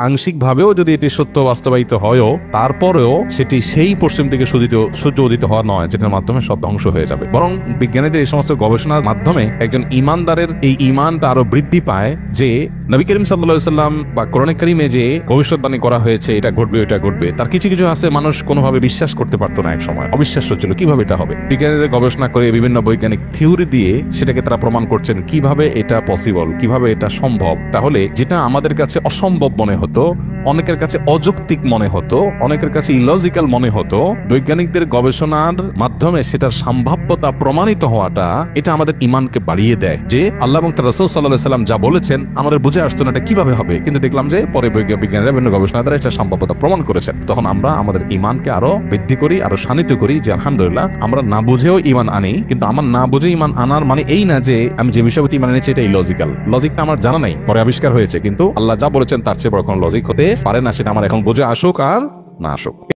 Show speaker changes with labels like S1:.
S1: আংশিকভাবেও যদি এটি সত্য বাস্তবায়িত হয়ও, তারপরেও সেটি সেই পশ্চিম থেকে সূর্য উদিত হওয়া নয় যেটার মাধ্যমে সব ধ্বংস হয়ে যাবে। বরং বিজ্ঞানীদের এই সমস্ত গবেষণার মাধ্যমে একজন ইমানদারের এই ইমানটা আরো বৃদ্ধি পায় যে নবী করিম সাল্লাল্লাহু আলাইহি ওয়াসাল্লাম বা কোরআনে কারিমে যে ভবিষ্যৎবাণী করা হয়েছে এটা ঘটবে ওটা ঘটবে, তার কিছু কিছু আছে মানুষ কোনোভাবে বিশ্বাস করতে পারতো না, এক সময় অবিশ্বাস্য ছিল কিভাবে এটা হবে। বিজ্ঞানীদের গবেষণা করে বিভিন্ন বৈজ্ঞানিক থিওরি দিয়ে সেটাকে তারা প্রমাণ করছেন কিভাবে এটা পসিবল, কিভাবে এটা সম্ভব। তাহলে যেটা আমাদের কাছে অসম্ভব মনে হতো, অনেকের কাছে অযৌক্তিক মনে হতো, অনেকের কাছে ইলজিক্যাল মনে হতো, বৈজ্ঞানিকদের গবেষণার মাধ্যমে সেটার সম্ভাব্যতা প্রমাণিত হওয়াটা এটা আমাদের ঈমানকে বাড়িয়ে দেয় যে আল্লাহ এবং তার রাসূল সাল্লাল্লাহু আলাইহি ওয়াসাল্লাম যা বলেছেন আমাদের বুঝে আসতো না এটা কিভাবে হবে, কিন্তু দেখলাম যে পরে বিজ্ঞানীরা বিভিন্ন গবেষণা দ্বারা এটা সম্ভাব্যতা প্রমাণ করেছেন। তখন আমরা আমাদের ঈমানকে আরো বৃদ্ধি করি, আরো শানিত করি যে আলহামদুলিল্লাহ আমরা না বুঝেও ঈমান আনি। কিন্তু আমার না বুঝে ঈমান আনার মানে এই না যে আমি যে বিষয়টি ঈমান এনেছি এটা ইলজিক্যাল। লজিকটা আমার জানা নাই, পরে আবিষ্কার হয়েছে, কিন্তু আল্লাহ যা বলেছেন তার চেয়ে বড় কোনো লজিক হতে পারে না। সেটা আমার এখন বুঝে আসুক আর না আসুক।